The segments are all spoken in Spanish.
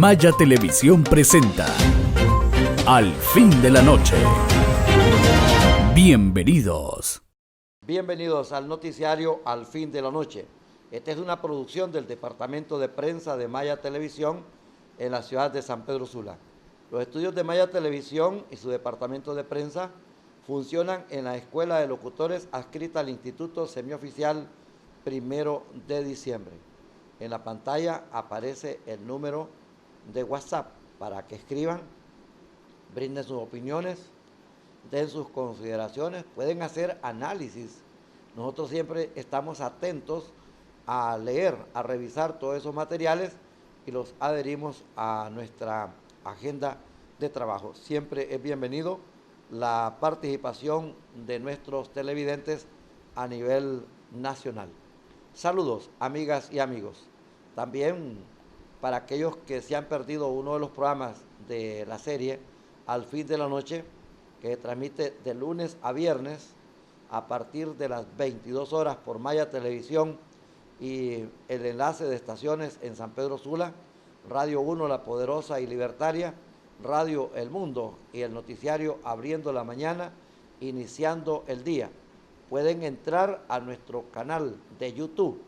Maya Televisión presenta Al fin de la noche. Bienvenidos. Bienvenidos al noticiario Al fin de la noche. Esta es una producción del Departamento de Prensa de Maya Televisión en la ciudad de San Pedro Sula. Los estudios de Maya Televisión y su departamento de prensa funcionan en la Escuela de Locutores adscrita al Instituto Semioficial 1 de diciembre. En la pantalla aparece el número de WhatsApp para que escriban, brinden sus opiniones, den sus consideraciones, pueden hacer análisis. Nosotros siempre estamos atentos a leer, a revisar todos esos materiales y los adherimos a nuestra agenda de trabajo. Siempre es bienvenido la participación de nuestros televidentes a nivel nacional. Saludos, amigas y amigos. También para aquellos que se han perdido uno de los programas de la serie Al fin de la noche, que se transmite de lunes a viernes a partir de las 22 horas por Maya Televisión y el enlace de estaciones en San Pedro Sula, Radio 1 La Poderosa y Libertaria, Radio El Mundo y el noticiario Abriendo la Mañana, Iniciando el Día. Pueden entrar a nuestro canal de YouTube,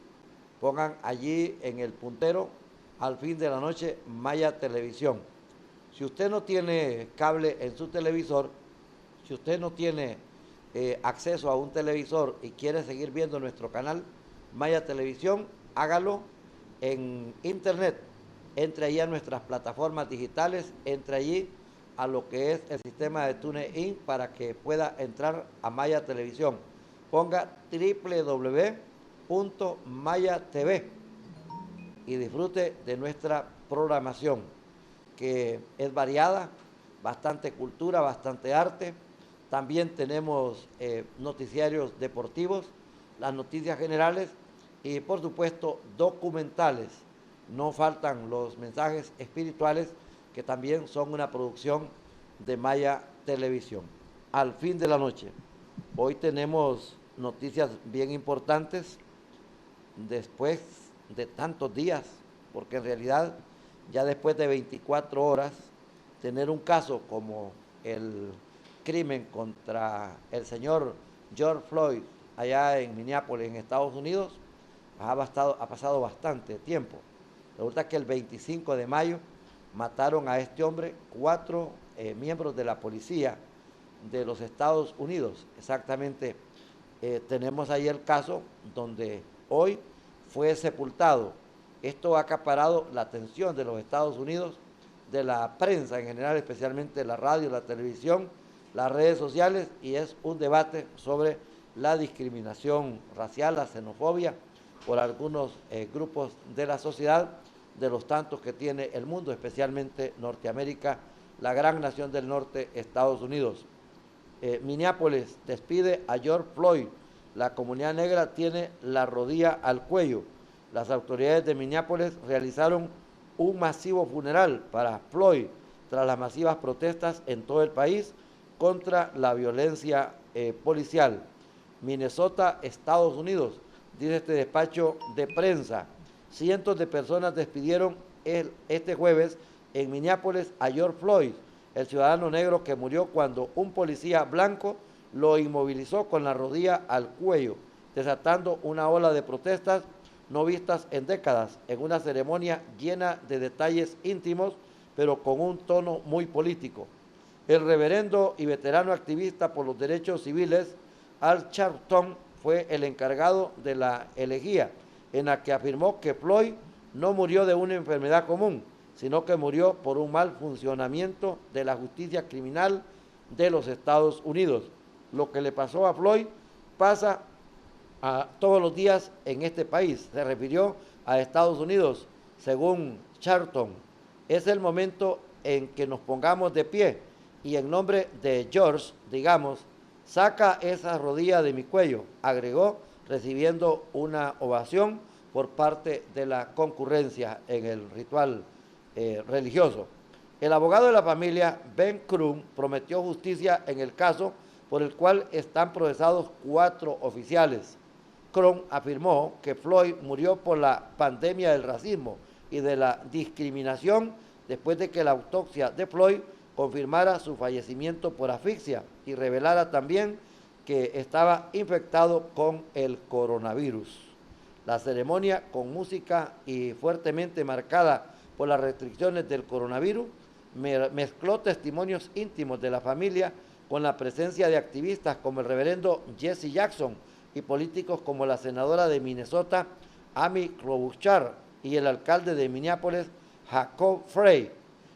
pongan allí en el puntero Al fin de la noche Maya Televisión. Si usted no tiene cable en su televisor, si usted no tiene acceso a un televisor y quiere seguir viendo nuestro canal Maya Televisión, hágalo en internet. Entre allí a nuestras plataformas digitales, entre allí a lo que es el sistema de TuneIn para que pueda entrar a Maya Televisión. Ponga www.mayatv y disfrute de nuestra programación, que es variada, bastante cultura, bastante arte. También tenemos noticiarios deportivos, las noticias generales y por supuesto documentales. No faltan los mensajes espirituales que también son una producción de Maya Televisión. Al fin de la noche. Hoy tenemos noticias bien importantes después de tantos días, porque en realidad ya después de 24 horas tener un caso como el crimen contra el señor George Floyd allá en Minneapolis, en Estados Unidos, ha pasado bastante tiempo. Resulta que el 25 de mayo mataron a este hombre 4 miembros de la policía de los Estados Unidos. Exactamente, tenemos ahí el caso donde hoy fue sepultado. Esto ha acaparado la atención de los Estados Unidos, de la prensa en general, especialmente la radio, la televisión, las redes sociales, y es un debate sobre la discriminación racial, la xenofobia por algunos grupos de la sociedad, de los tantos que tiene el mundo, especialmente Norteamérica, la gran nación del norte, Estados Unidos. Minneapolis despide a George Floyd. La comunidad negra tiene la rodilla al cuello. Las autoridades de Minneapolis realizaron un masivo funeral para Floyd tras las masivas protestas en todo el país contra la violencia policial. Minnesota, Estados Unidos, dice este despacho de prensa. Cientos de personas despidieron este jueves en Minneapolis a George Floyd, el ciudadano negro que murió cuando un policía blanco lo inmovilizó con la rodilla al cuello, desatando una ola de protestas no vistas en décadas, en una ceremonia llena de detalles íntimos, pero con un tono muy político. El reverendo y veterano activista por los derechos civiles, Al Sharpton, fue el encargado de la elegía, en la que afirmó que Floyd no murió de una enfermedad común, sino que murió por un mal funcionamiento de la justicia criminal de los Estados Unidos. Lo que le pasó a Floyd pasa todos los días en este país. Se refirió a Estados Unidos, según Sharpton. Es el momento en que nos pongamos de pie y en nombre de George, digamos, saca esa rodilla de mi cuello, agregó, recibiendo una ovación por parte de la concurrencia en el ritual religioso. El abogado de la familia, Ben Crump, prometió justicia en el caso por el cual están procesados 4 oficiales. Crump afirmó que Floyd murió por la pandemia del racismo y de la discriminación después de que la autopsia de Floyd confirmara su fallecimiento por asfixia y revelara también que estaba infectado con el coronavirus. La ceremonia, con música y fuertemente marcada por las restricciones del coronavirus, mezcló testimonios íntimos de la familia con la presencia de activistas como el reverendo Jesse Jackson y políticos como la senadora de Minnesota, Amy Klobuchar, y el alcalde de Minneapolis, Jacob Frey.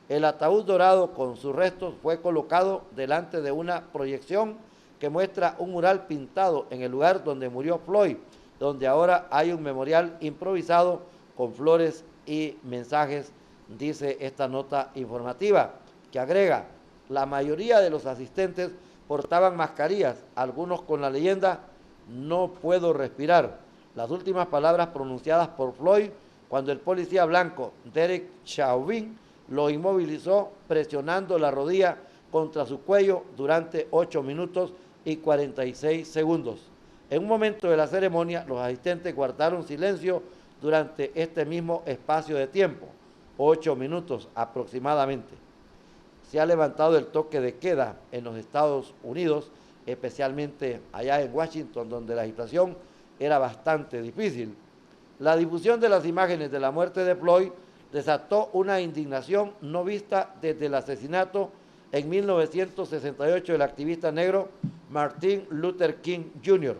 El ataúd dorado con sus restos fue colocado delante de una proyección que muestra un mural pintado en el lugar donde murió Floyd, donde ahora hay un memorial improvisado con flores y mensajes, dice esta nota informativa, que agrega: la mayoría de los asistentes portaban mascarillas, algunos con la leyenda "no puedo respirar", las últimas palabras pronunciadas por Floyd cuando el policía blanco Derek Chauvin lo inmovilizó presionando la rodilla contra su cuello durante 8 minutos y 46 segundos. En un momento de la ceremonia, los asistentes guardaron silencio durante este mismo espacio de tiempo, 8 minutos aproximadamente. Se ha levantado el toque de queda en los Estados Unidos, especialmente allá en Washington, donde la situación era bastante difícil. La difusión de las imágenes de la muerte de Floyd desató una indignación no vista desde el asesinato en 1968 del activista negro Martin Luther King Jr.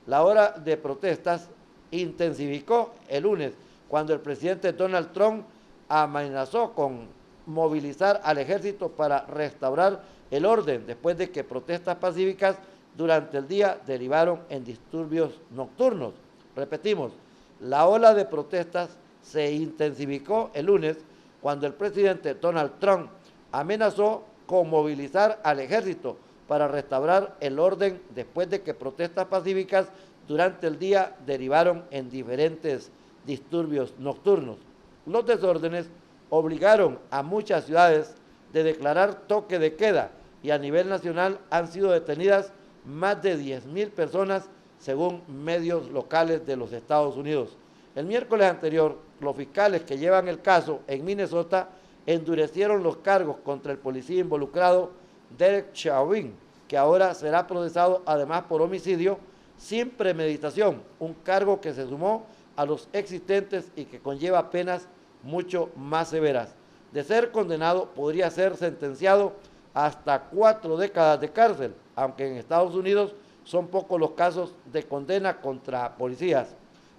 La ola de protestas intensificó el lunes cuando el presidente Donald Trump amenazó con movilizar al ejército para restaurar el orden después de que protestas pacíficas durante el día derivaron en disturbios nocturnos. Repetimos, la ola de protestas se intensificó el lunes cuando el presidente Donald Trump amenazó con movilizar al ejército para restaurar el orden después de que protestas pacíficas durante el día derivaron en diferentes disturbios nocturnos. Los desórdenes obligaron a muchas ciudades de declarar toque de queda y a nivel nacional han sido detenidas más de 10,000 personas según medios locales de los Estados Unidos. El miércoles anterior, los fiscales que llevan el caso en Minnesota endurecieron los cargos contra el policía involucrado Derek Chauvin, que ahora será procesado además por homicidio sin premeditación, un cargo que se sumó a los existentes y que conlleva penas mucho más severas. De ser condenado, podría ser sentenciado hasta 4 décadas de cárcel, aunque en Estados Unidos son pocos los casos de condena contra policías.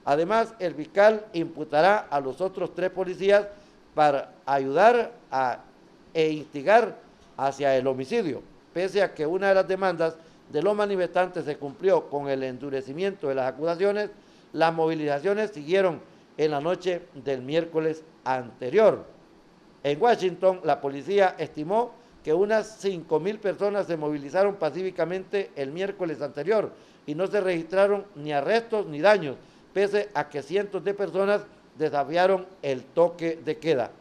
Además, el fiscal imputará a los otros 3 policías para ayudar e instigar hacia el homicidio, pese a que una de las demandas de los manifestantes se cumplió con el endurecimiento de las acusaciones. Las movilizaciones siguieron en la noche del miércoles anterior. En Washington, la policía estimó que unas 5,000 personas se movilizaron pacíficamente el miércoles anterior y no se registraron ni arrestos ni daños, pese a que cientos de personas desafiaron el toque de queda.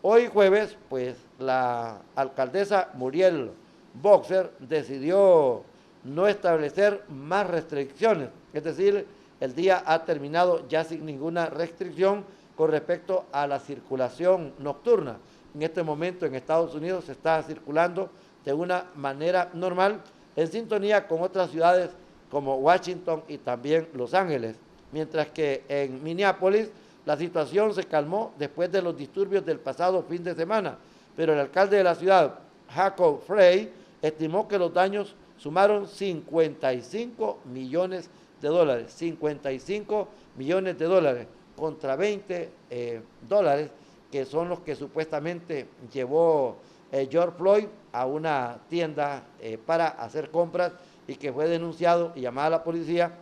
Hoy jueves, pues la alcaldesa Muriel Boxer decidió no establecer más restricciones, es decir, el día ha terminado ya sin ninguna restricción con respecto a la circulación nocturna. En este momento en Estados Unidos se está circulando de una manera normal, en sintonía con otras ciudades como Washington y también Los Ángeles, mientras que en Minneapolis la situación se calmó después de los disturbios del pasado fin de semana, pero el alcalde de la ciudad, Jacob Frey, estimó que los daños sumaron 55 millones de dólares, 55 millones de dólares contra 20 dólares, que son los que supuestamente llevó George Floyd a una tienda para hacer compras y que fue denunciado y llamado a la policía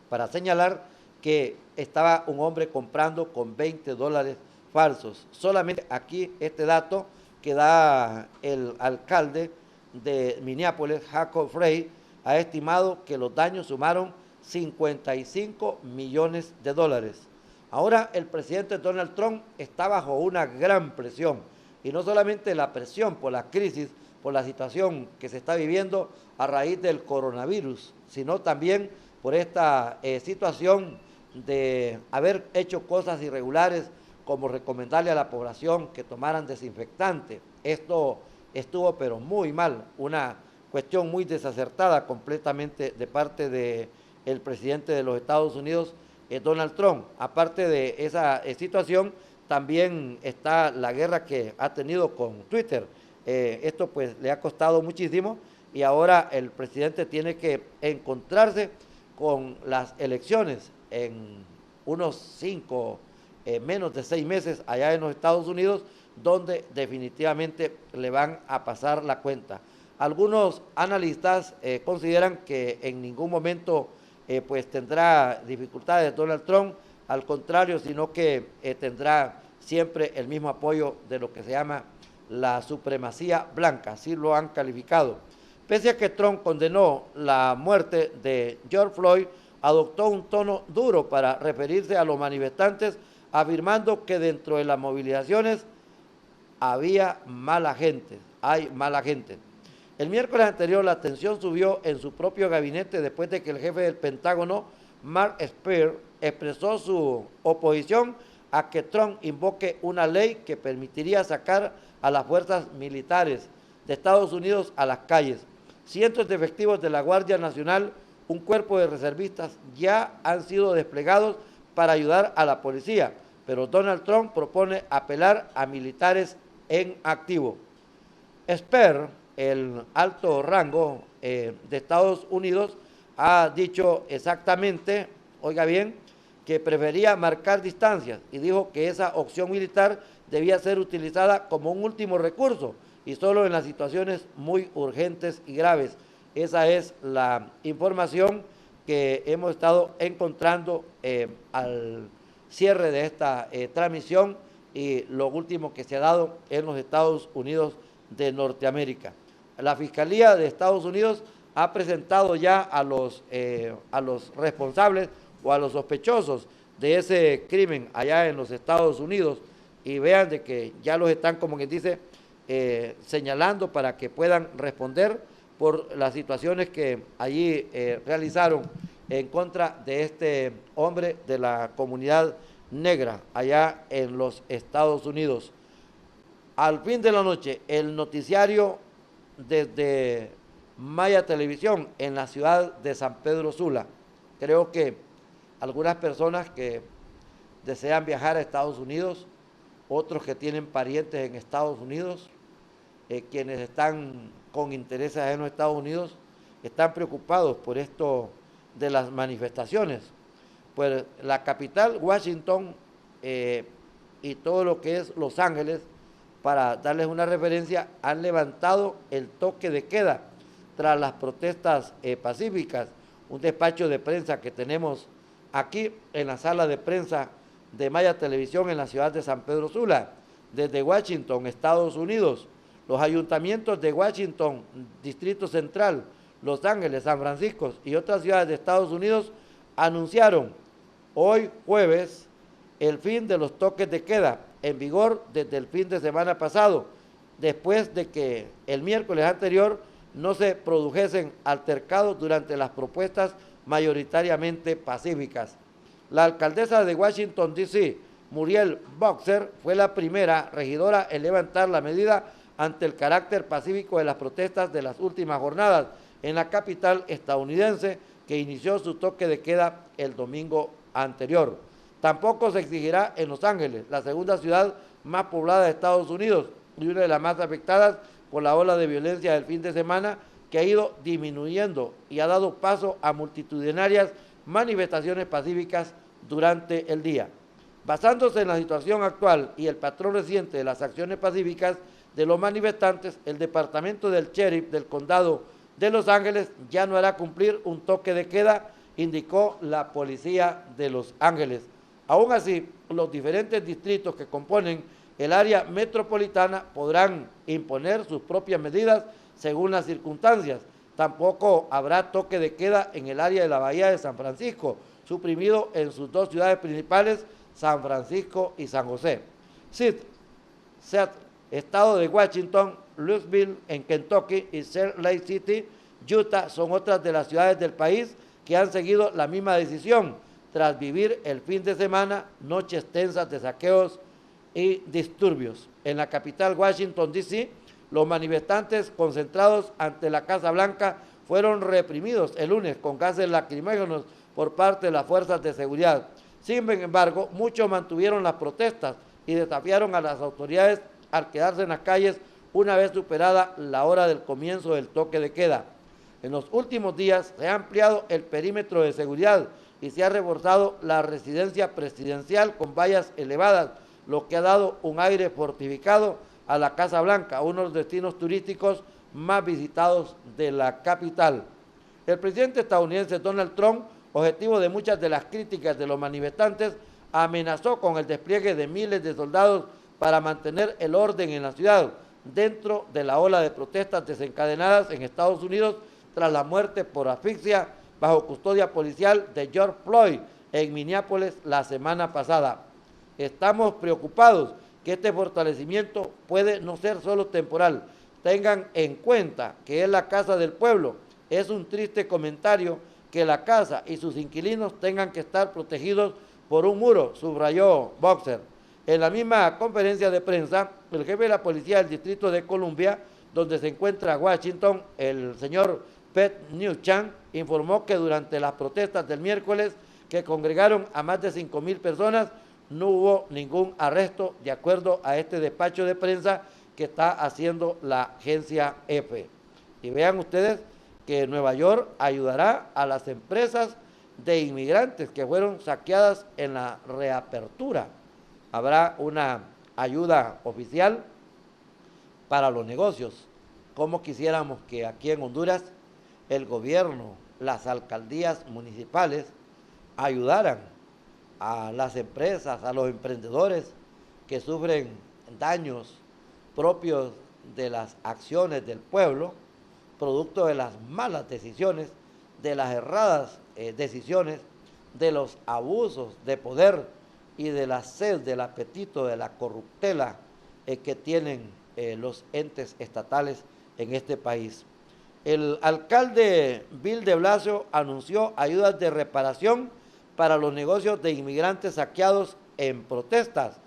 para señalar que estaba un hombre comprando con 20 dólares falsos. Solamente aquí este dato que da el alcalde de Minneapolis, Jacob Frey, ha estimado que los daños sumaron 55 millones de dólares. Ahora el presidente Donald Trump está bajo una gran presión, y no solamente la presión por la crisis, por la situación que se está viviendo a raíz del coronavirus, sino también por esta situación de haber hecho cosas irregulares como recomendarle a la población que tomaran desinfectante. Esto estuvo pero muy mal, una cuestión muy desacertada completamente de parte del presidente de los Estados Unidos, Donald Trump. Aparte de esa situación, también está la guerra que ha tenido con Twitter. Esto pues le ha costado muchísimo y ahora el presidente tiene que encontrarse con las elecciones en unos 5, menos de 6 meses allá en los Estados Unidos, donde definitivamente le van a pasar la cuenta. Algunos analistas consideran que en ningún momento pues tendrá dificultades Donald Trump, al contrario, sino que tendrá siempre el mismo apoyo de lo que se llama la supremacía blanca, así lo han calificado. Pese a que Trump condenó la muerte de George Floyd, adoptó un tono duro para referirse a los manifestantes, afirmando que dentro de las movilizaciones había mala gente, hay mala gente. El miércoles anterior la tensión subió en su propio gabinete después de que el jefe del Pentágono, Mark Esper, expresó su oposición a que Trump invoque una ley que permitiría sacar a las fuerzas militares de Estados Unidos a las calles. Cientos de efectivos de la Guardia Nacional, un cuerpo de reservistas, ya han sido desplegados para ayudar a la policía, pero Donald Trump propone apelar a militares en activo. Esper, el alto rango de Estados Unidos, ha dicho exactamente, oiga bien, que prefería marcar distancias y dijo que esa opción militar debía ser utilizada como un último recurso y solo en las situaciones muy urgentes y graves. Esa es la información que hemos estado encontrando al cierre de esta transmisión y lo último que se ha dado en los Estados Unidos de Norteamérica. La Fiscalía de Estados Unidos ha presentado ya a los responsables o a los sospechosos de ese crimen allá en los Estados Unidos y vean de que ya los están, como quien dice, señalando para que puedan responder por las situaciones que allí realizaron en contra de este hombre de la comunidad negra allá en los Estados Unidos. Al fin de la noche, el noticiario desde Maya Televisión en la ciudad de San Pedro Sula. Creo que algunas personas que desean viajar a Estados Unidos, otros que tienen parientes en Estados Unidos, quienes están con intereses en los Estados Unidos, están preocupados por esto de las manifestaciones. Pues la capital, Washington, y todo lo que es Los Ángeles, para darles una referencia, han levantado el toque de queda tras las protestas pacíficas. Un despacho de prensa que tenemos aquí en la sala de prensa de Maya Televisión en la ciudad de San Pedro Sula, desde Washington, Estados Unidos. Los ayuntamientos de Washington, Distrito Central, Los Ángeles, San Francisco y otras ciudades de Estados Unidos anunciaron hoy jueves el fin de los toques de queda en vigor desde el fin de semana pasado, después de que el miércoles anterior no se produjesen altercados durante las propuestas mayoritariamente pacíficas. La alcaldesa de Washington, D.C., Muriel Boxer, fue la primera regidora en levantar la medida ante el carácter pacífico de las protestas de las últimas jornadas en la capital estadounidense, que inició su toque de queda el domingo anterior. Tampoco se exigirá en Los Ángeles, la segunda ciudad más poblada de Estados Unidos y una de las más afectadas por la ola de violencia del fin de semana, que ha ido disminuyendo y ha dado paso a multitudinarias manifestaciones pacíficas durante el día. Basándose en la situación actual y el patrón reciente de las acciones pacíficas de los manifestantes, el departamento del sheriff del condado de Los Ángeles ya no hará cumplir un toque de queda, indicó la policía de Los Ángeles. Aún así, los diferentes distritos que componen el área metropolitana podrán imponer sus propias medidas según las circunstancias. Tampoco habrá toque de queda en el área de la Bahía de San Francisco, suprimido en sus dos ciudades principales, San Francisco y San José. Seattle, estado de Washington, Louisville en Kentucky y Salt Lake City, Utah, son otras de las ciudades del país que han seguido la misma decisión tras vivir el fin de semana noches tensas de saqueos y disturbios. En la capital Washington, D.C., los manifestantes concentrados ante la Casa Blanca fueron reprimidos el lunes con gases lacrimógenos por parte de las fuerzas de seguridad. Sin embargo, muchos mantuvieron las protestas y desafiaron a las autoridades al quedarse en las calles una vez superada la hora del comienzo del toque de queda. En los últimos días se ha ampliado el perímetro de seguridad y se ha reforzado la residencia presidencial con vallas elevadas, lo que ha dado un aire fortificado a la Casa Blanca, uno de los destinos turísticos más visitados de la capital. El presidente estadounidense Donald Trump, objetivo de muchas de las críticas de los manifestantes, amenazó con el despliegue de miles de soldados para mantener el orden en la ciudad, dentro de la ola de protestas desencadenadas en Estados Unidos tras la muerte por asfixia bajo custodia policial de George Floyd en Minneapolis la semana pasada. Estamos preocupados que este fortalecimiento puede no ser solo temporal. Tengan en cuenta que es la casa del pueblo. Es un triste comentario que la casa y sus inquilinos tengan que estar protegidos por un muro, subrayó Boxer. En la misma conferencia de prensa, el jefe de la policía del Distrito de Columbia, donde se encuentra Washington, el señor Pete Newchan, informó que durante las protestas del miércoles, que congregaron a más de 5,000 personas, no hubo ningún arresto, de acuerdo a este despacho de prensa que está haciendo la agencia EFE. Y vean ustedes que Nueva York ayudará a las empresas de inmigrantes que fueron saqueadas en la reapertura. Habrá una ayuda oficial para los negocios. Como quisiéramos que aquí en Honduras el gobierno, las alcaldías municipales ayudaran a las empresas, a los emprendedores que sufren daños propios de las acciones del pueblo, producto de las malas decisiones, de las erradas decisiones, de los abusos de poder y de la sed, del apetito, de la corruptela que tienen los entes estatales en este país. El alcalde Bill de Blasio anunció ayudas de reparación para los negocios de inmigrantes saqueados en protestas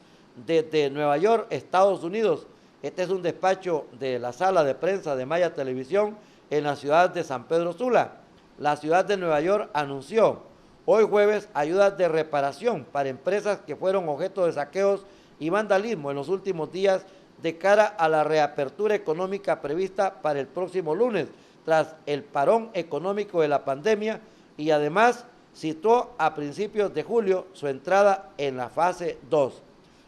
desde Nueva York, Estados Unidos. Este es un despacho de la sala de prensa de Maya Televisión en la ciudad de San Pedro Sula. La ciudad de Nueva York anunció hoy jueves ayudas de reparación para empresas que fueron objeto de saqueos y vandalismo en los últimos días de cara a la reapertura económica prevista para el próximo lunes, tras el parón económico de la pandemia, y además citó a principios de julio su entrada en la fase 2.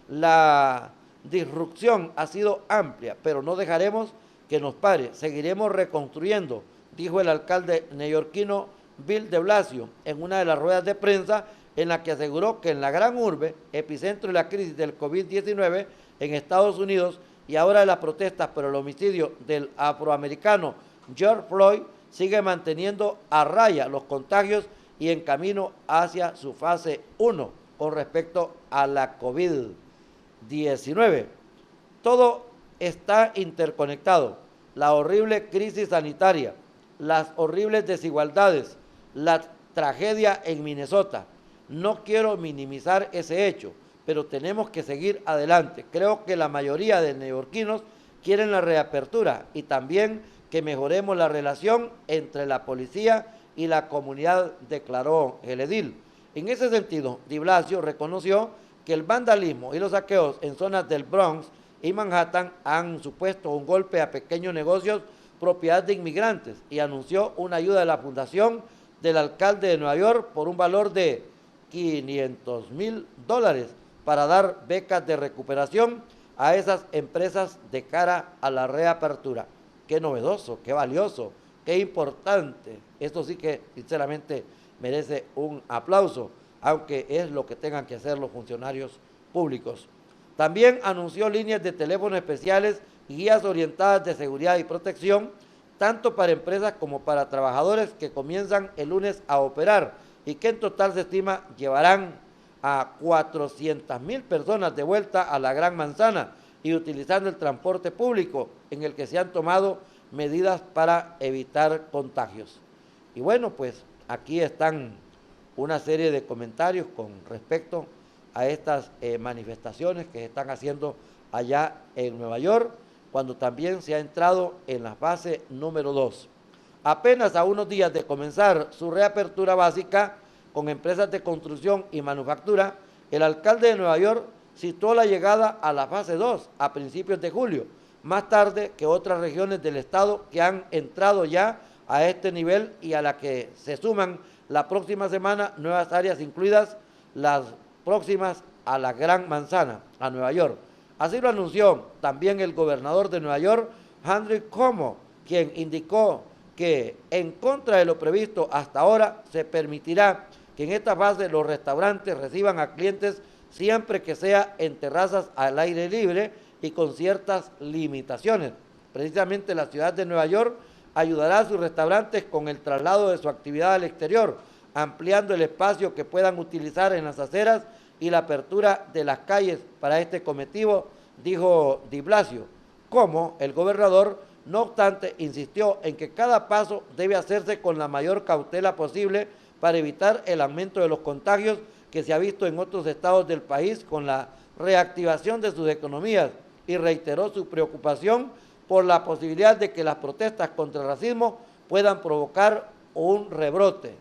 La disrupción ha sido amplia, pero no dejaremos que nos pare, seguiremos reconstruyendo, dijo el alcalde neoyorquino Bill de Blasio en una de las ruedas de prensa, en la que aseguró que en la gran urbe, epicentro de la crisis del COVID-19 en Estados Unidos y ahora de las protestas por el homicidio del afroamericano George Floyd, sigue manteniendo a raya los contagios y en camino hacia su fase 1 con respecto a la COVID-19. Todo está interconectado. La horrible crisis sanitaria, las horribles desigualdades, la tragedia en Minnesota. No quiero minimizar ese hecho, pero tenemos que seguir adelante. Creo que la mayoría de neoyorquinos quieren la reapertura y también que mejoremos la relación entre la policía y la comunidad, declaró el edil. En ese sentido, de Blasio reconoció que el vandalismo y los saqueos en zonas del Bronx y Manhattan han supuesto un golpe a pequeños negocios propiedad de inmigrantes y anunció una ayuda de la fundación del alcalde de Nueva York por un valor de $500,000 para dar becas de recuperación a esas empresas de cara a la reapertura. Qué novedoso, qué valioso, qué importante. Esto sí que sinceramente merece un aplauso, aunque es lo que tengan que hacer los funcionarios públicos. También anunció líneas de teléfono especiales y guías orientadas de seguridad y protección, tanto para empresas como para trabajadores, que comienzan el lunes a operar y que en total se estima llevarán a 400,000 personas de vuelta a la Gran Manzana y utilizando el transporte público, en el que se han tomado medidas para evitar contagios. Y bueno, pues aquí están una serie de comentarios con respecto a estas manifestaciones que se están haciendo allá en Nueva York, cuando también se ha entrado en la fase número 2. Apenas a unos días de comenzar su reapertura básica con empresas de construcción y manufactura, el alcalde de Nueva York citó la llegada a la fase 2 a principios de julio, más tarde que otras regiones del estado que han entrado ya a este nivel y a la que se suman la próxima semana nuevas áreas, incluidas las próximas a la Gran Manzana, a Nueva York. Así lo anunció también el gobernador de Nueva York, Andrew Cuomo, quien indicó que en contra de lo previsto hasta ahora se permitirá que en esta fase los restaurantes reciban a clientes siempre que sea en terrazas al aire libre y con ciertas limitaciones. Precisamente la ciudad de Nueva York ayudará a sus restaurantes con el traslado de su actividad al exterior, ampliando el espacio que puedan utilizar en las aceras y la apertura de las calles para este cometido, dijo de Blasio. Como el gobernador, no obstante, insistió en que cada paso debe hacerse con la mayor cautela posible para evitar el aumento de los contagios que se ha visto en otros estados del país con la reactivación de sus economías, y reiteró su preocupación por la posibilidad de que las protestas contra el racismo puedan provocar un rebrote,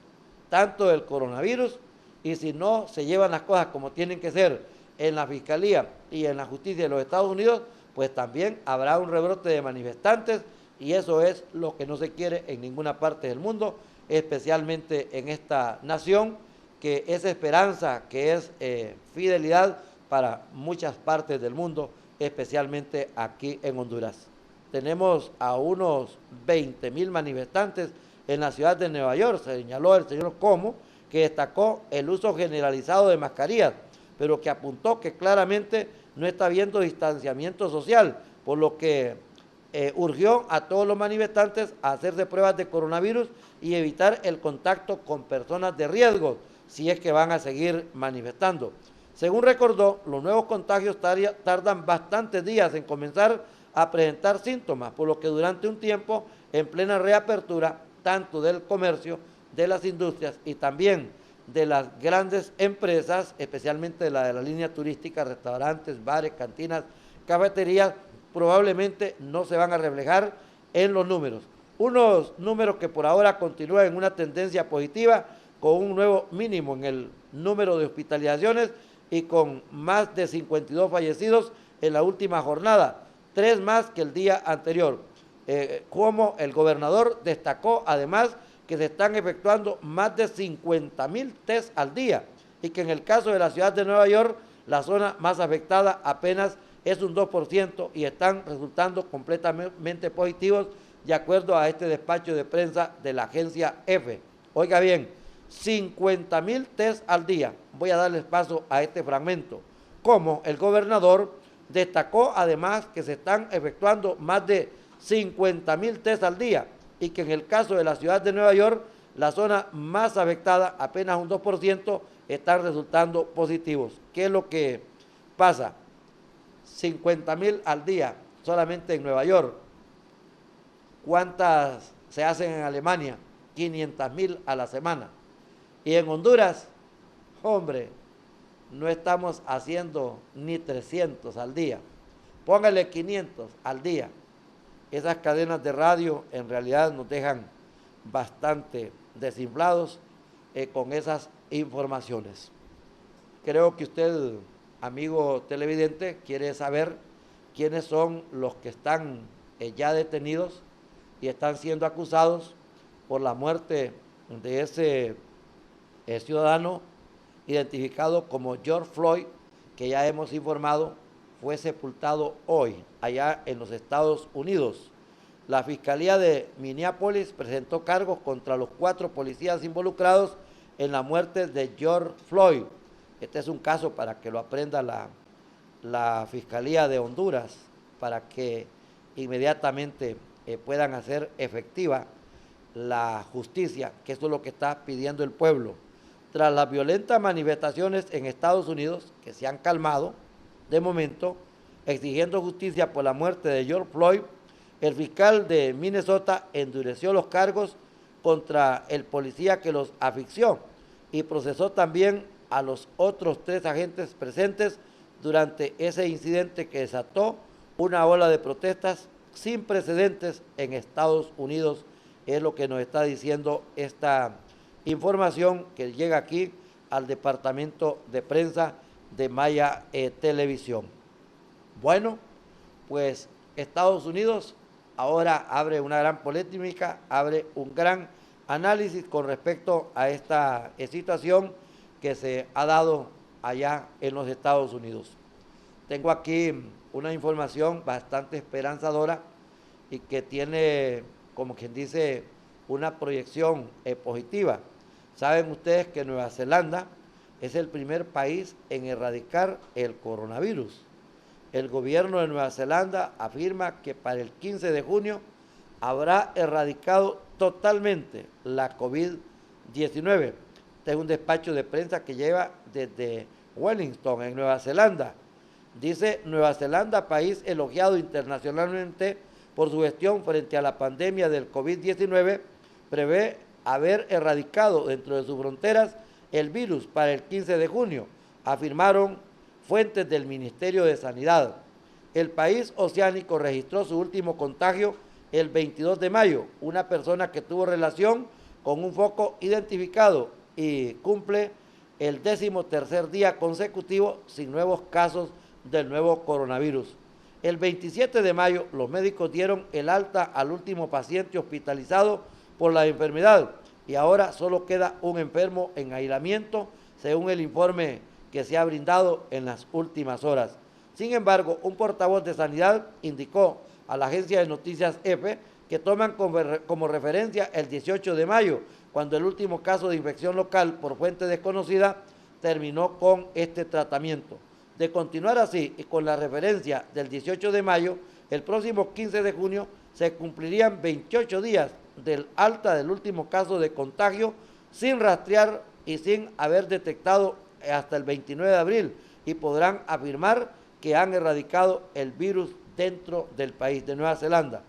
tanto del coronavirus, y si no se llevan las cosas como tienen que ser en la Fiscalía y en la Justicia de los Estados Unidos, pues también habrá un rebrote de manifestantes, y eso es lo que no se quiere en ninguna parte del mundo, especialmente en esta nación, que es esperanza, que es fidelidad para muchas partes del mundo, especialmente aquí en Honduras. Tenemos a unos 20,000 manifestantes en la ciudad de Nueva York, señaló el señor Cuomo, que destacó el uso generalizado de mascarillas, pero que apuntó que claramente no está habiendo distanciamiento social, por lo que urgió a todos los manifestantes a hacerse pruebas de coronavirus y evitar el contacto con personas de riesgo, si es que van a seguir manifestando. Según recordó, los nuevos contagios tardan bastantes días en comenzar a presentar síntomas, por lo que durante un tiempo, en plena reapertura, tanto del comercio, de las industrias y también de las grandes empresas, especialmente de la línea turística, restaurantes, bares, cantinas, cafeterías, probablemente no se van a reflejar en los números. Unos números que por ahora continúan en una tendencia positiva, con un nuevo mínimo en el número de hospitalizaciones y con más de 52 fallecidos en la última jornada, 3 más que el día anterior. Como el gobernador destacó además que se están efectuando más de 50,000 test al día, y que en el caso de la ciudad de Nueva York, la zona más afectada apenas es un 2% y están resultando completamente positivos, de acuerdo a este despacho de prensa de la agencia EFE. Oiga bien, 50,000 test al día. Voy a darles paso a este fragmento. Como el gobernador destacó además que se están efectuando más de 50,000 test al día, y que en el caso de la ciudad de Nueva York, la zona más afectada, apenas un 2%, están resultando positivos. ¿Qué es lo que pasa? 50,000 al día solamente en Nueva York. ¿Cuántas se hacen en Alemania? 500,000 a la semana. Y en Honduras, hombre, no estamos haciendo ni 300 al día. Póngale 500 al día. Esas cadenas de radio en realidad nos dejan bastante desinflados con esas informaciones. Creo que usted, amigo televidente, quiere saber quiénes son los que están ya detenidos y están siendo acusados por la muerte de ese ciudadano identificado como George Floyd, que ya hemos informado fue sepultado hoy allá en los Estados Unidos. La Fiscalía de Minneapolis presentó cargos contra los 4 policías involucrados en la muerte de George Floyd. Este es un caso para que lo aprenda la Fiscalía de Honduras, para que inmediatamente puedan hacer efectiva la justicia, que eso es lo que está pidiendo el pueblo. Tras las violentas manifestaciones en Estados Unidos, que se han calmado de momento, exigiendo justicia por la muerte de George Floyd, el fiscal de Minnesota endureció los cargos contra el policía que los asfixió y procesó también a los otros 3 agentes presentes durante ese incidente que desató una ola de protestas sin precedentes en Estados Unidos, es lo que nos está diciendo esta información que llega aquí al departamento de prensa de Maya Televisión. Bueno, pues Estados Unidos ahora abre una gran polémica, abre un gran análisis con respecto a esta situación que se ha dado allá en los Estados Unidos. Tengo aquí una información bastante esperanzadora y que tiene, como quien dice, una proyección positiva. Saben ustedes que Nueva Zelanda es el primer país en erradicar el coronavirus. El gobierno de Nueva Zelanda afirma que para el 15 de junio habrá erradicado totalmente la COVID-19. Este es un despacho de prensa que lleva desde Wellington, en Nueva Zelanda. Dice: Nueva Zelanda, país elogiado internacionalmente por su gestión frente a la pandemia del COVID-19, prevé haber erradicado dentro de sus fronteras el virus para el 15 de junio, afirmaron fuentes del Ministerio de Sanidad. El país oceánico registró su último contagio el 22 de mayo, una persona que tuvo relación con un foco identificado y cumple el 13º día consecutivo sin nuevos casos del nuevo coronavirus. El 27 de mayo los médicos dieron el alta al último paciente hospitalizado por la enfermedad y ahora solo queda un enfermo en aislamiento, según el informe que se ha brindado en las últimas horas. Sin embargo, un portavoz de Sanidad indicó a la agencia de noticias EFE que toman como referencia el 18 de mayo, cuando el último caso de infección local por fuente desconocida terminó con este tratamiento. De continuar así y con la referencia del 18 de mayo, el próximo 15 de junio se cumplirían 28 días del alta del último caso de contagio sin rastrear y sin haber detectado hasta el 29 de abril y podrán afirmar que han erradicado el virus dentro del país de Nueva Zelanda.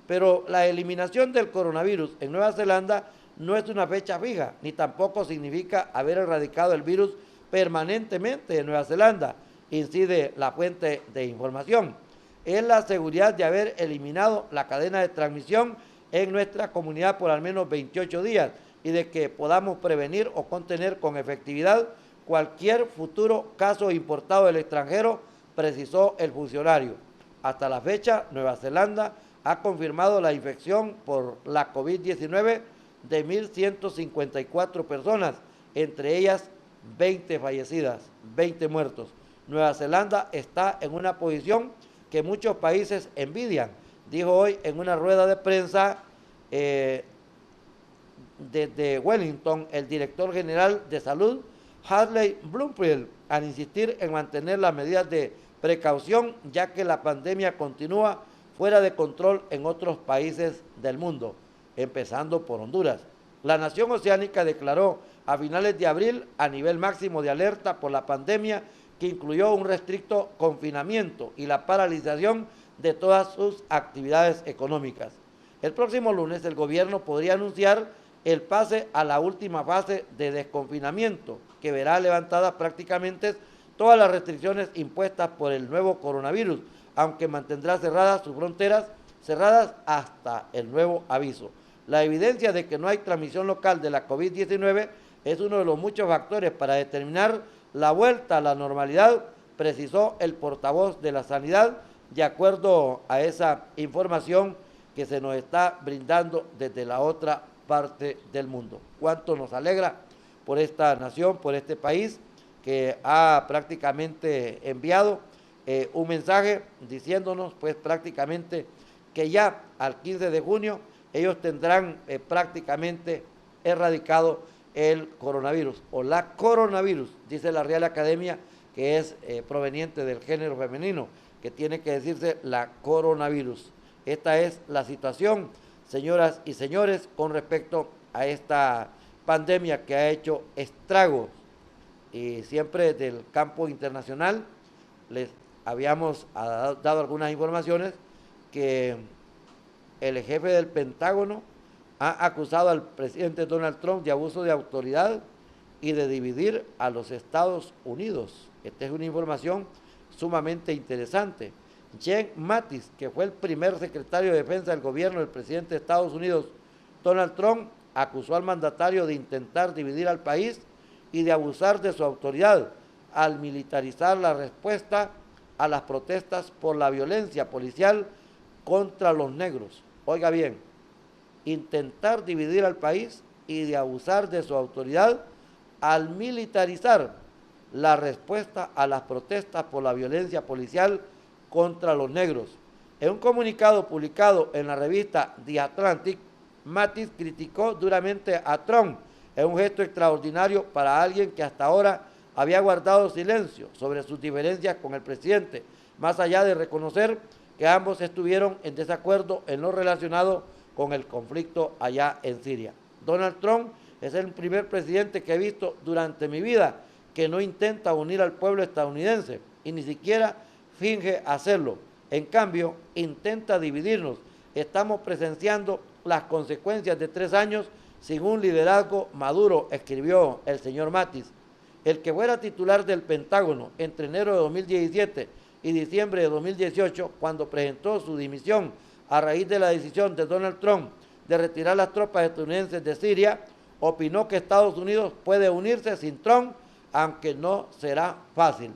Pero la eliminación del coronavirus en Nueva Zelanda no es una fecha fija, ni tampoco significa haber erradicado el virus permanentemente de Nueva Zelanda, incide la fuente de información. Es la seguridad de haber eliminado la cadena de transmisión en nuestra comunidad por al menos 28 días y de que podamos prevenir o contener con efectividad cualquier futuro caso importado del extranjero, precisó el funcionario. Hasta la fecha, Nueva Zelanda ha confirmado la infección por la COVID-19 de 1.154 personas, entre ellas 20 fallecidas, 20 muertos. Nueva Zelanda está en una posición que muchos países envidian, dijo hoy en una rueda de prensa desde Wellington el director general de salud, Hadley Bloomfield, al insistir en mantener las medidas de precaución, ya que la pandemia continúa fuera de control en otros países del mundo, empezando por Honduras. La nación oceánica declaró a finales de abril a nivel máximo de alerta por la pandemia, que incluyó un restricto confinamiento y la paralización de todas sus actividades económicas. El próximo lunes el gobierno podría anunciar el pase a la última fase de desconfinamiento, que verá levantadas prácticamente todas las restricciones impuestas por el nuevo coronavirus, aunque mantendrá cerradas sus fronteras, cerradas hasta el nuevo aviso. La evidencia de que no hay transmisión local de la COVID-19 es uno de los muchos factores para determinar la vuelta a la normalidad, precisó el portavoz de la Sanidad, de acuerdo a esa información que se nos está brindando desde la otra parte del mundo. Cuánto nos alegra por esta nación, por este país, que ha prácticamente enviado un mensaje diciéndonos pues prácticamente que ya al 15 de junio ellos tendrán prácticamente erradicado el coronavirus o la coronavirus, dice la Real Academia, que es proveniente del género femenino, que tiene que decirse la coronavirus. Esta es la situación, señoras y señores, con respecto a esta pandemia que ha hecho estragos. Y siempre desde el campo internacional les habíamos dado algunas informaciones que el jefe del Pentágono ha acusado al presidente Donald Trump de abuso de autoridad y de dividir a los Estados Unidos. Esta es una información sumamente interesante. Jim Mattis, que fue el primer secretario de Defensa del gobierno del presidente de Estados Unidos, Donald Trump, acusó al mandatario de intentar dividir al país y de abusar de su autoridad al militarizar la respuesta a las protestas por la violencia policial contra los negros. Oiga bien, intentar dividir al país y de abusar de su autoridad al militarizar la respuesta a las protestas por la violencia policial contra los negros. En un comunicado publicado en la revista The Atlantic, Mattis criticó duramente a Trump en un gesto extraordinario para alguien que hasta ahora había guardado silencio sobre sus diferencias con el presidente, más allá de reconocer que ambos estuvieron en desacuerdo en lo relacionado con el conflicto allá en Siria. Donald Trump es el primer presidente que he visto durante mi vida que no intenta unir al pueblo estadounidense y ni siquiera finge hacerlo. En cambio, intenta dividirnos. Estamos presenciando las consecuencias de 3 años sin un liderazgo maduro, escribió el señor Mattis. El que fuera titular del Pentágono entre enero de 2017 y diciembre de 2018, cuando presentó su dimisión a raíz de la decisión de Donald Trump de retirar las tropas estadounidenses de Siria, opinó que Estados Unidos puede unirse sin Trump, aunque no será fácil.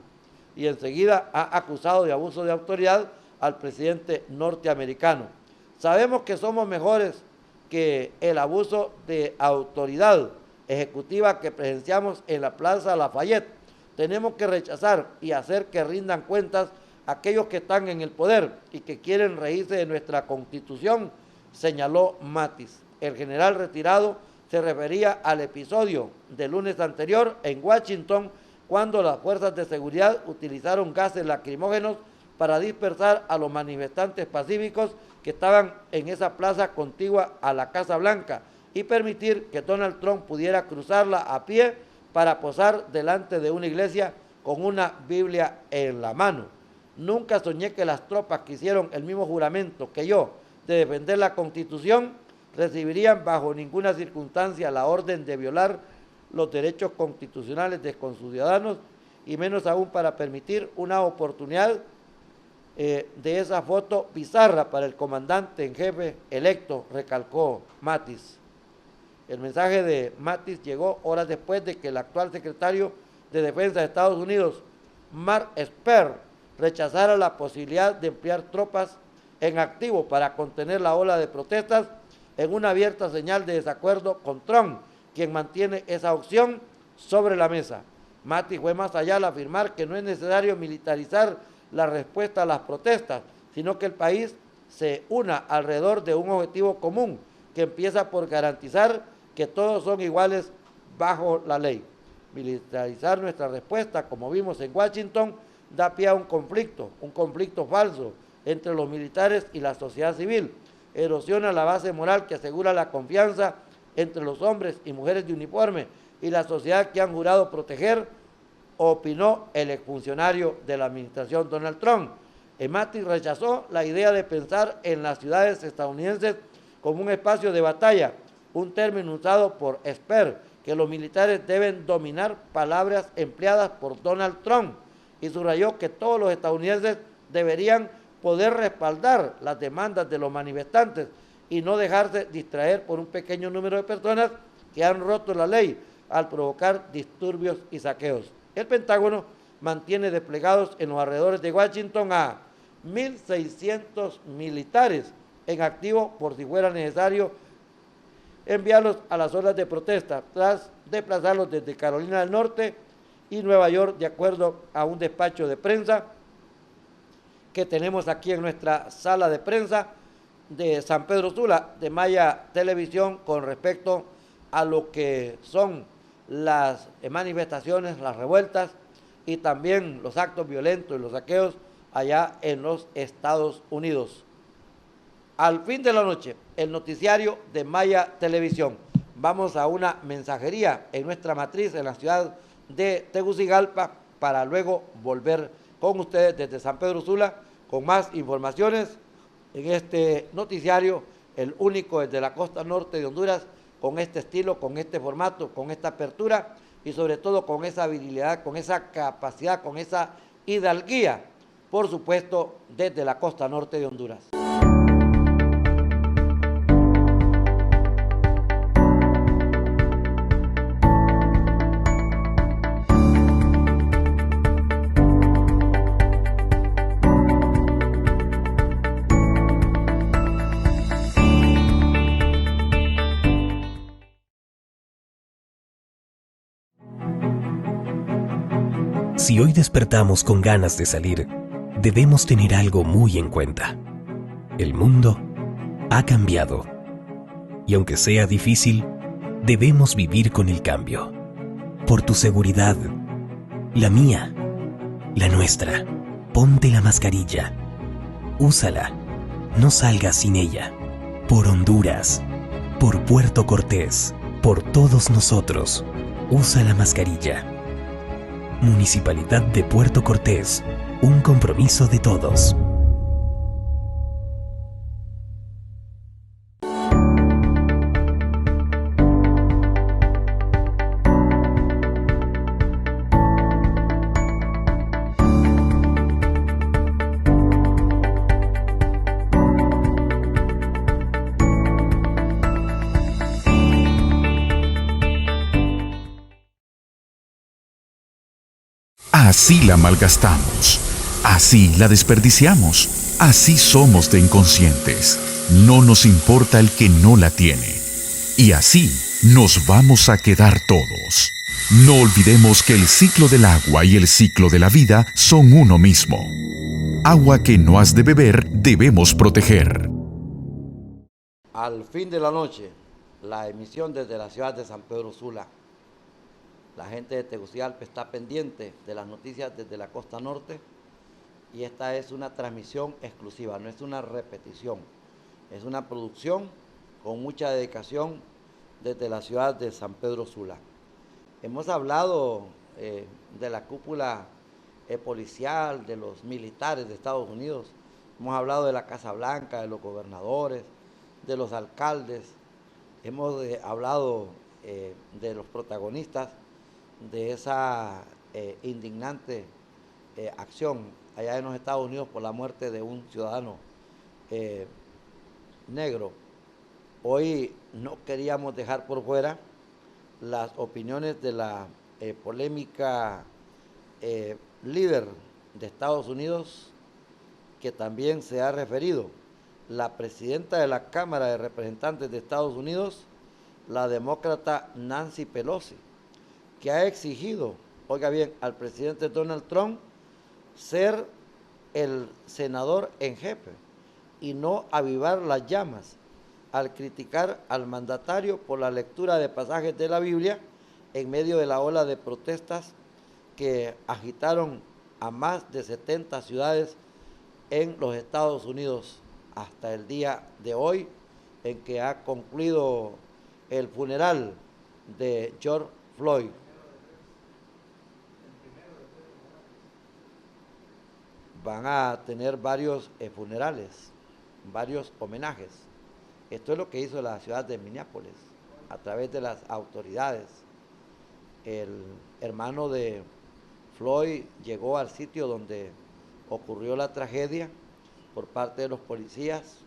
Y enseguida ha acusado de abuso de autoridad al presidente norteamericano. Sabemos que somos mejores que el abuso de autoridad ejecutiva que presenciamos en la Plaza Lafayette. Tenemos que rechazar y hacer que rindan cuentas aquellos que están en el poder y que quieren reírse de nuestra Constitución, señaló Mattis. El general retirado se refería al episodio del lunes anterior en Washington, cuando las fuerzas de seguridad utilizaron gases lacrimógenos para dispersar a los manifestantes pacíficos que estaban en esa plaza contigua a la Casa Blanca y permitir que Donald Trump pudiera cruzarla a pie para posar delante de una iglesia con una Biblia en la mano. Nunca soñé que las tropas que hicieron el mismo juramento que yo de defender la Constitución recibirían bajo ninguna circunstancia la orden de violar los derechos constitucionales de sus ciudadanos y menos aún para permitir una oportunidad de esa foto bizarra para el comandante en jefe electo, recalcó Mattis. El mensaje de Mattis llegó horas después de que el actual secretario de Defensa de Estados Unidos, Mark Esper, rechazara la posibilidad de emplear tropas en activo para contener la ola de protestas en una abierta señal de desacuerdo con Trump, quien mantiene esa opción sobre la mesa. Mattis fue más allá al afirmar que no es necesario militarizar la respuesta a las protestas, sino que el país se una alrededor de un objetivo común que empieza por garantizar que todos son iguales bajo la ley. Militarizar nuestra respuesta, como vimos en Washington, da pie a un conflicto falso entre los militares y la sociedad civil, erosiona la base moral que asegura la confianza entre los hombres y mujeres de uniforme y la sociedad que han jurado proteger, opinó el exfuncionario de la administración Donald Trump. Mattis rechazó la idea de pensar en las ciudades estadounidenses como un espacio de batalla, un término usado por Esper, que los militares deben dominar palabras empleadas por Donald Trump, y subrayó que todos los estadounidenses deberían poder respaldar las demandas de los manifestantes y no dejarse distraer por un pequeño número de personas que han roto la ley al provocar disturbios y saqueos. El Pentágono mantiene desplegados en los alrededores de Washington a 1.600 militares en activo por si fuera necesario enviarlos a las zonas de protesta, tras desplazarlos desde Carolina del Norte y Nueva York, de acuerdo a un despacho de prensa que tenemos aquí en nuestra sala de prensa de San Pedro Sula, de Maya Televisión, con respecto a lo que son las manifestaciones, las revueltas y también los actos violentos y los saqueos allá en los Estados Unidos. Al fin de la noche, el noticiario de Maya Televisión. Vamos a una mensajería en nuestra matriz en la ciudad de Tegucigalpa para luego volver con ustedes desde San Pedro Sula con más informaciones en este noticiario, el único desde la costa norte de Honduras, con este estilo, con este formato, con esta apertura, y sobre todo con esa virilidad, con esa capacidad, con esa hidalguía, por supuesto, desde la costa norte de Honduras. Si hoy despertamos con ganas de salir, debemos tener algo muy en cuenta. El mundo ha cambiado. Y aunque sea difícil, debemos vivir con el cambio. Por tu seguridad, la mía, la nuestra. Ponte la mascarilla. Úsala. No salgas sin ella. Por Honduras. Por Puerto Cortés. Por todos nosotros. Usa la mascarilla. Municipalidad de Puerto Cortés, un compromiso de todos. Así la malgastamos, así la desperdiciamos, así somos de inconscientes. No nos importa el que no la tiene. Y así nos vamos a quedar todos. No olvidemos que el ciclo del agua y el ciclo de la vida son uno mismo. Agua que no has de beber debemos proteger. Al fin de la noche, la emisión desde la ciudad de San Pedro Sula. La gente de Tegucigalpa está pendiente de las noticias desde la costa norte y esta es una transmisión exclusiva, no es una repetición, es una producción con mucha dedicación desde la ciudad de San Pedro Sula. Hemos hablado de la cúpula policial, de los militares de Estados Unidos, hemos hablado de la Casa Blanca, de los gobernadores, de los alcaldes, hemos hablado de los protagonistas de esa indignante acción allá en los Estados Unidos por la muerte de un ciudadano negro. Hoy no queríamos dejar por fuera las opiniones de la polémica líder de Estados Unidos, que también se ha referido, la presidenta de la Cámara de Representantes de Estados Unidos, la demócrata Nancy Pelosi, que ha exigido, oiga bien, al presidente Donald Trump ser el senador en jefe y no avivar las llamas al criticar al mandatario por la lectura de pasajes de la Biblia en medio de la ola de protestas que agitaron a más de 70 ciudades en los Estados Unidos hasta el día de hoy, en que ha concluido el funeral de George Floyd. Van a tener varios funerales, varios homenajes. Esto es lo que hizo la ciudad de Minneapolis a través de las autoridades. El hermano de Floyd llegó al sitio donde ocurrió la tragedia por parte de los policías.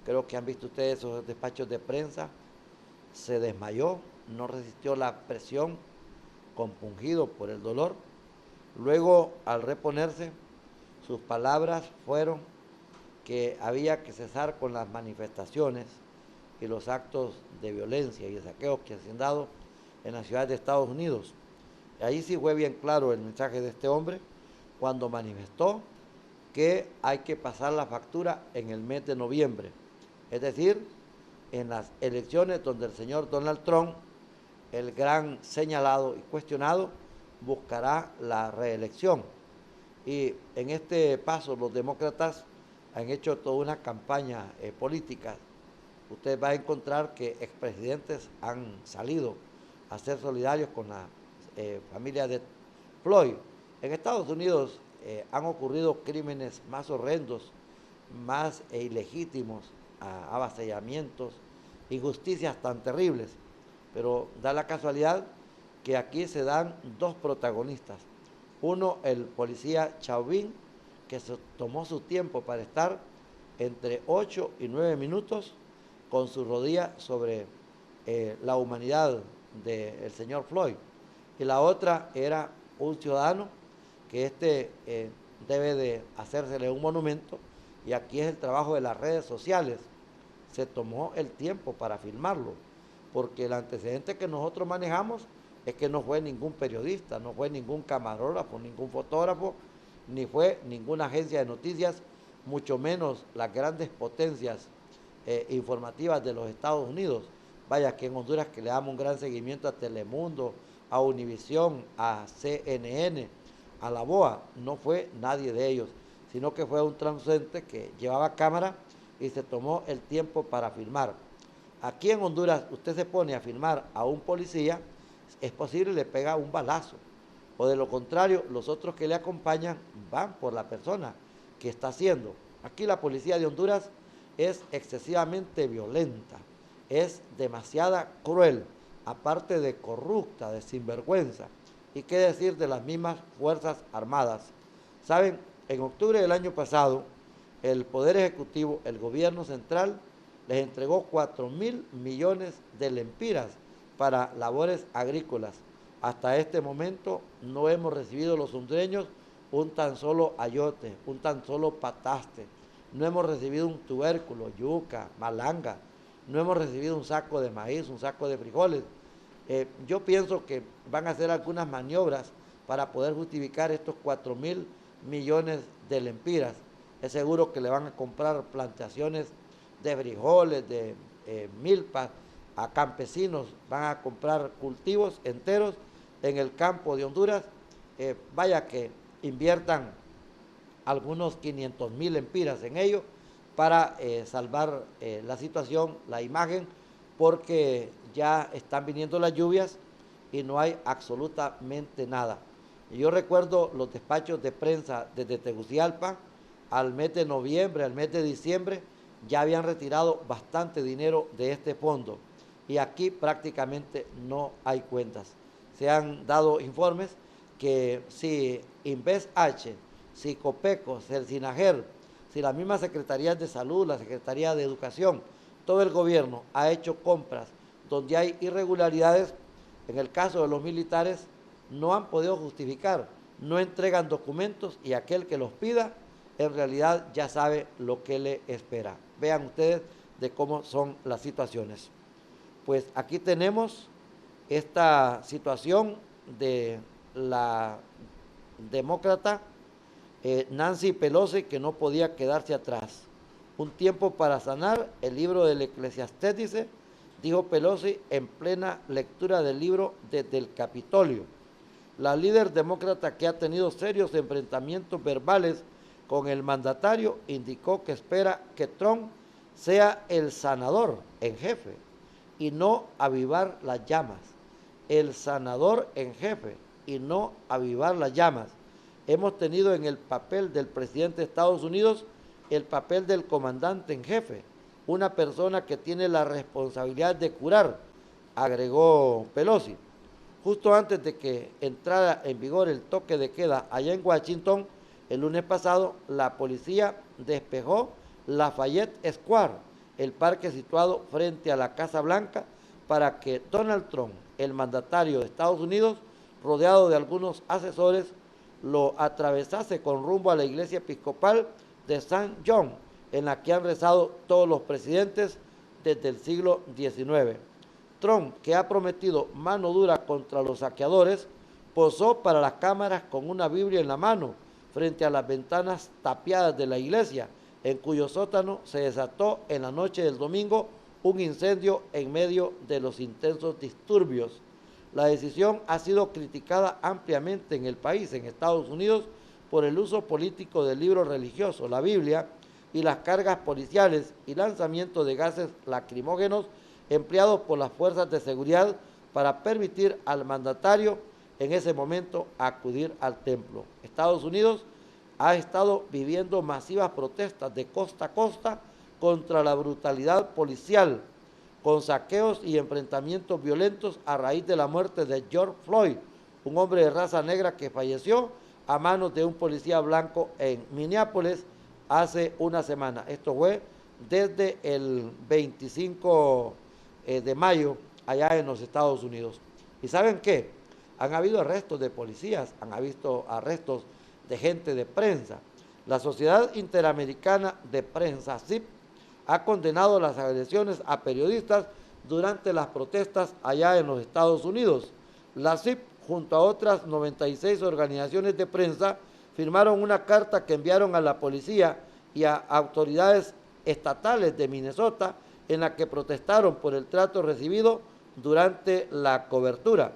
Creo que han visto ustedes esos despachos de prensa. Se desmayó, no resistió la presión, compungido por el dolor. Luego, al reponerse, sus palabras fueron que había que cesar con las manifestaciones y los actos de violencia y de saqueos que se han dado en la ciudad de Estados Unidos. Ahí sí fue bien claro el mensaje de este hombre cuando manifestó que hay que pasar la factura en el mes de noviembre, es decir, en las elecciones donde el señor Donald Trump, el gran señalado y cuestionado, buscará la reelección. Y en este paso los demócratas han hecho toda una campaña política. Usted va a encontrar que expresidentes han salido a ser solidarios con la familia de Floyd. En Estados Unidos han ocurrido crímenes más horrendos, más ilegítimos, avasallamientos, injusticias tan terribles, pero da la casualidad que aquí se dan dos protagonistas. Uno, el policía Chauvin, que se tomó su tiempo para estar entre 8 y 9 minutos con su rodilla sobre la humanidad del señor Floyd. Y la otra era un ciudadano que debe de hacérsele un monumento, y aquí es el trabajo de las redes sociales. Se tomó el tiempo para filmarlo, porque el antecedente que nosotros manejamos es que no fue ningún periodista, no fue ningún camarógrafo, ningún fotógrafo, ni fue ninguna agencia de noticias, mucho menos las grandes potencias informativas de los Estados Unidos. Vaya que en Honduras, que le damos un gran seguimiento a Telemundo, a Univisión, a CNN, a la BOA, no fue nadie de ellos, sino que fue un transeúnte que llevaba cámara y se tomó el tiempo para filmar. Aquí en Honduras, usted se pone a filmar a un policía, es posible le pega un balazo, o de lo contrario, los otros que le acompañan van por la persona que está haciendo. Aquí la policía de Honduras es excesivamente violenta, es demasiada cruel, aparte de corrupta, de sinvergüenza. Y qué decir de las mismas Fuerzas Armadas. Saben, en octubre del año pasado, el Poder Ejecutivo, el gobierno central, les entregó 4.000 millones de lempiras para labores agrícolas. Hasta este momento no hemos recibido los hondureños un tan solo ayote, un tan solo pataste. No hemos recibido un tubérculo, yuca, malanga. No hemos recibido un saco de maíz, un saco de frijoles. Yo pienso que van a hacer algunas maniobras para poder justificar estos 4.000 millones de lempiras. Es seguro que le van a comprar plantaciones de frijoles, de milpas a campesinos, van a comprar cultivos enteros en el campo de Honduras. Vaya que inviertan algunos 500.000 lempiras en ello para salvar la situación, la imagen, porque ya están viniendo las lluvias y no hay absolutamente nada. Y yo recuerdo los despachos de prensa desde Tegucigalpa, al mes de noviembre, al mes de diciembre, ya habían retirado bastante dinero de este fondo, y aquí prácticamente no hay cuentas. Se han dado informes que si INVEST-H, si COPECO, si el SINAGER, si las mismas Secretarías de Salud, la Secretaría de Educación, todo el gobierno ha hecho compras donde hay irregularidades, en el caso de los militares no han podido justificar, no entregan documentos, y aquel que los pida en realidad ya sabe lo que le espera. Vean ustedes de cómo son las situaciones. Pues aquí tenemos esta situación de la demócrata Nancy Pelosi, que no podía quedarse atrás. Un tiempo para sanar, el libro del Eclesiastés dice, dijo Pelosi en plena lectura del libro desde el Capitolio. La líder demócrata, que ha tenido serios enfrentamientos verbales con el mandatario, indicó que espera que Trump sea el sanador en jefe y no avivar las llamas. El sanador en jefe y no avivar las llamas. Hemos tenido en el papel del presidente de Estados Unidos el papel del comandante en jefe, una persona que tiene la responsabilidad de curar, agregó Pelosi. Justo antes de que entrara en vigor el toque de queda allá en Washington, el lunes pasado, la policía despejó Lafayette Square, el parque situado frente a la Casa Blanca, para que Donald Trump, el mandatario de Estados Unidos, rodeado de algunos asesores, lo atravesase con rumbo a la iglesia episcopal de San John, en la que han rezado todos los presidentes desde el siglo XIX. Trump, que ha prometido mano dura contra los saqueadores, posó para las cámaras con una Biblia en la mano frente a las ventanas tapiadas de la iglesia, en cuyo sótano se desató en la noche del domingo un incendio en medio de los intensos disturbios. La decisión ha sido criticada ampliamente en el país, en Estados Unidos, por el uso político del libro religioso, la Biblia, y las cargas policiales y lanzamiento de gases lacrimógenos empleados por las fuerzas de seguridad para permitir al mandatario en ese momento acudir al templo. Estados Unidos ha estado viviendo masivas protestas de costa a costa contra la brutalidad policial, con saqueos y enfrentamientos violentos a raíz de la muerte de George Floyd, un hombre de raza negra que falleció a manos de un policía blanco en Minneapolis hace una semana. Esto fue desde el 25 de mayo allá en los Estados Unidos. ¿Y saben qué? Han habido arrestos de policías, han habido arrestos de gente de prensa. La Sociedad Interamericana de Prensa, SIP, ha condenado las agresiones a periodistas durante las protestas allá en los Estados Unidos. La SIP, junto a otras 96 organizaciones de prensa, firmaron una carta que enviaron a la policía y a autoridades estatales de Minnesota en la que protestaron por el trato recibido durante la cobertura.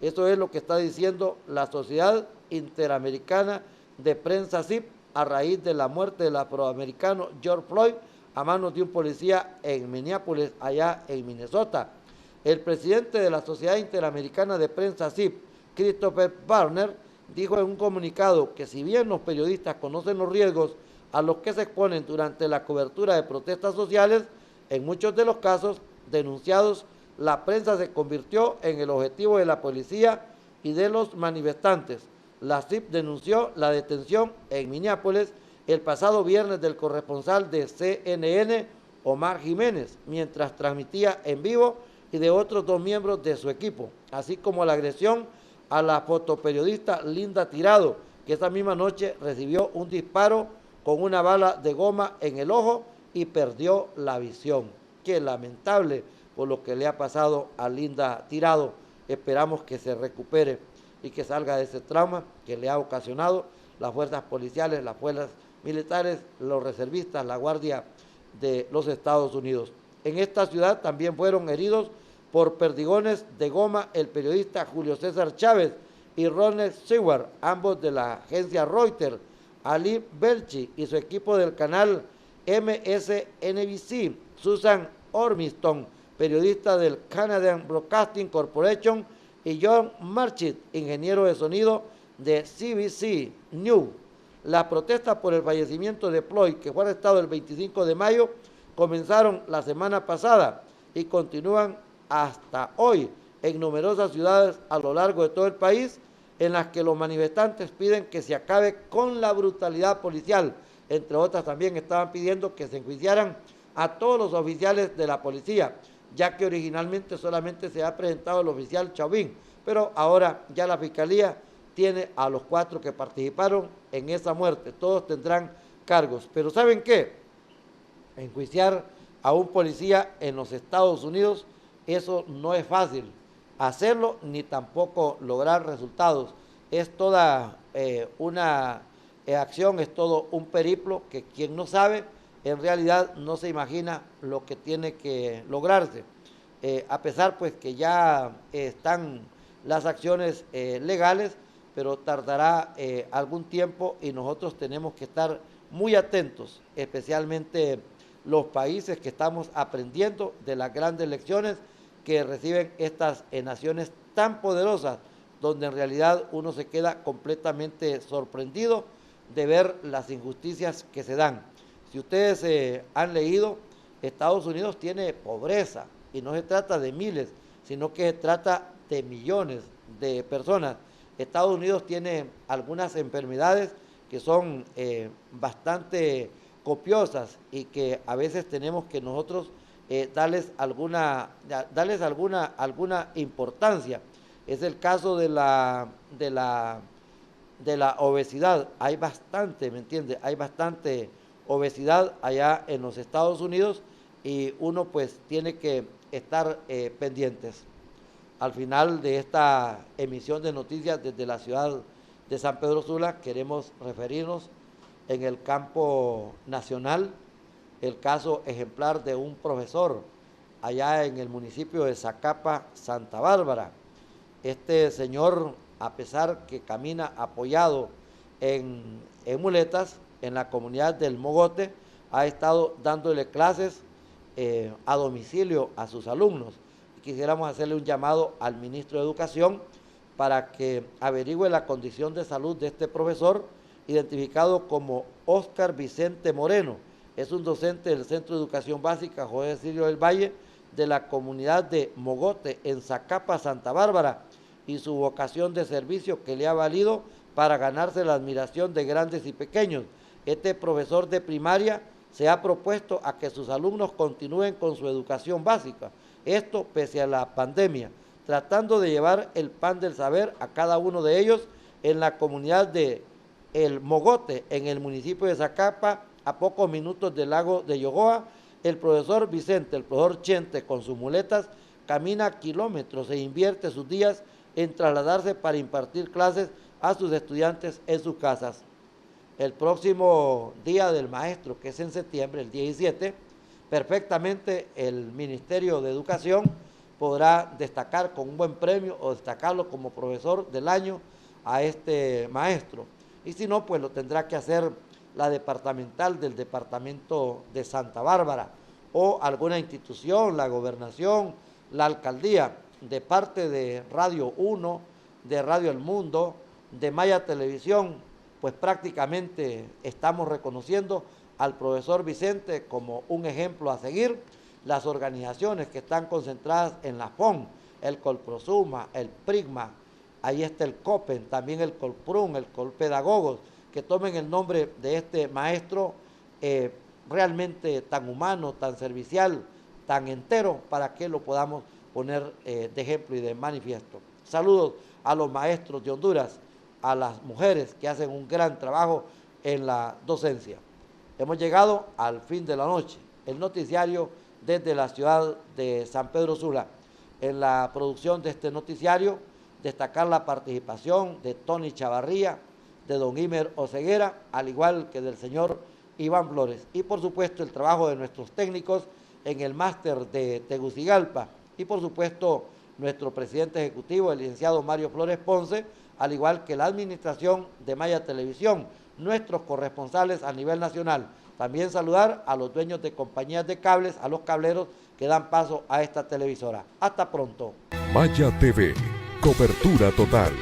Eso es lo que está diciendo la Sociedad Interamericana de Prensa SIP a raíz de la muerte del afroamericano George Floyd a manos de un policía en Minneapolis, allá en Minnesota. El presidente de la Sociedad Interamericana de Prensa SIP, Christopher Barner, dijo en un comunicado que si bien los periodistas conocen los riesgos a los que se exponen durante la cobertura de protestas sociales, en muchos de los casos denunciados, la prensa se convirtió en el objetivo de la policía y de los manifestantes. La SIP denunció la detención en Minneapolis el pasado viernes del corresponsal de CNN, Omar Jiménez, mientras transmitía en vivo, y de otros 2 miembros de su equipo, así como la agresión a la fotoperiodista Linda Tirado, que esa misma noche recibió un disparo con una bala de goma en el ojo y perdió la visión. Qué lamentable por lo que le ha pasado a Linda Tirado. Esperamos que se recupere y que salga de ese trauma que le ha ocasionado las fuerzas policiales, las fuerzas militares, los reservistas, la Guardia de los Estados Unidos. En esta ciudad también fueron heridos por perdigones de goma el periodista Julio César Chávez y Ronald Stewart, ambos de la agencia Reuters, Ali Belchi y su equipo del canal MSNBC, Susan Ormiston, periodista del Canadian Broadcasting Corporation, y John Marchit, ingeniero de sonido de CBC News. Las protestas por el fallecimiento de Floyd, que fue arrestado el 25 de mayo, comenzaron la semana pasada y continúan hasta hoy en numerosas ciudades a lo largo de todo el país, en las que los manifestantes piden que se acabe con la brutalidad policial. Entre otras, también estaban pidiendo que se enjuiciaran a todos los oficiales de la policía, ya que originalmente solamente se ha presentado el oficial Chauvin, pero ahora ya la Fiscalía tiene a los 4 que participaron en esa muerte. Todos tendrán cargos. Pero ¿saben qué? Enjuiciar a un policía en los Estados Unidos, eso no es fácil hacerlo, ni tampoco lograr resultados. Es toda una acción, es todo un periplo que quien no sabe, en realidad no se imagina lo que tiene que lograrse. A pesar pues que ya están las acciones legales, pero tardará algún tiempo y nosotros tenemos que estar muy atentos, especialmente los países que estamos aprendiendo de las grandes lecciones que reciben estas naciones tan poderosas, donde en realidad uno se queda completamente sorprendido de ver las injusticias que se dan. Si ustedes han leído, Estados Unidos tiene pobreza, y no se trata de miles, sino que se trata de millones de personas. Estados Unidos tiene algunas enfermedades que son bastante copiosas y que a veces tenemos que nosotros darles alguna importancia. Es el caso de la obesidad. Hay bastante, ¿me entiende? Hay bastante obesidad allá en los Estados Unidos y uno pues tiene que estar pendientes. Al final de esta emisión de noticias desde la ciudad de San Pedro Sula, queremos referirnos en el campo nacional el caso ejemplar de un profesor allá en el municipio de Zacapa, Santa Bárbara. Este señor, a pesar que camina apoyado en muletas en la comunidad del Mogote, ha estado dándole clases a domicilio a sus alumnos. Quisiéramos hacerle un llamado al ministro de Educación para que averigüe la condición de salud de este profesor, identificado como Óscar Vicente Moreno. Es un docente del Centro de Educación Básica José Silvio del Valle, de la comunidad de Mogote en Zacapa, Santa Bárbara, y su vocación de servicio que le ha valido para ganarse la admiración de grandes y pequeños. Este profesor de primaria se ha propuesto a que sus alumnos continúen con su educación básica, esto pese a la pandemia, tratando de llevar el pan del saber a cada uno de ellos en la comunidad de El Mogote, en el municipio de Zacapa, a pocos minutos del lago de Yogoa. El profesor Vicente, el profesor Chente, con sus muletas, camina kilómetros e invierte sus días en trasladarse para impartir clases a sus estudiantes en sus casas. El próximo Día del Maestro, que es en septiembre, el 17, perfectamente el Ministerio de Educación podrá destacar con un buen premio o destacarlo como profesor del año a este maestro. Y si no, pues lo tendrá que hacer la departamental del departamento de Santa Bárbara o alguna institución, la gobernación, la alcaldía, de parte de Radio 1, de Radio El Mundo, de Maya Televisión, pues prácticamente estamos reconociendo al profesor Vicente como un ejemplo a seguir. Las organizaciones que están concentradas en la FON, el Colprosuma, el PRIGMA, ahí está el COPEN, también el Colprun, el Colpedagogos, que tomen el nombre de este maestro realmente tan humano, tan servicial, tan entero, para que lo podamos poner de ejemplo y de manifiesto. Saludos a los maestros de Honduras, a las mujeres que hacen un gran trabajo en la docencia. Hemos llegado al fin de la noche, el noticiario desde la ciudad de San Pedro Sula. En la producción de este noticiario, destacar la participación de Tony Chavarría, de don Imer Oseguera, al igual que del señor Iván Flores. Y por supuesto el trabajo de nuestros técnicos en el máster de Tegucigalpa. Y por supuesto nuestro presidente ejecutivo, el licenciado Mario Flores Ponce, al igual que la administración de Maya Televisión, nuestros corresponsales a nivel nacional. También saludar a los dueños de compañías de cables, a los cableros que dan paso a esta televisora. Hasta pronto. Maya TV, cobertura total.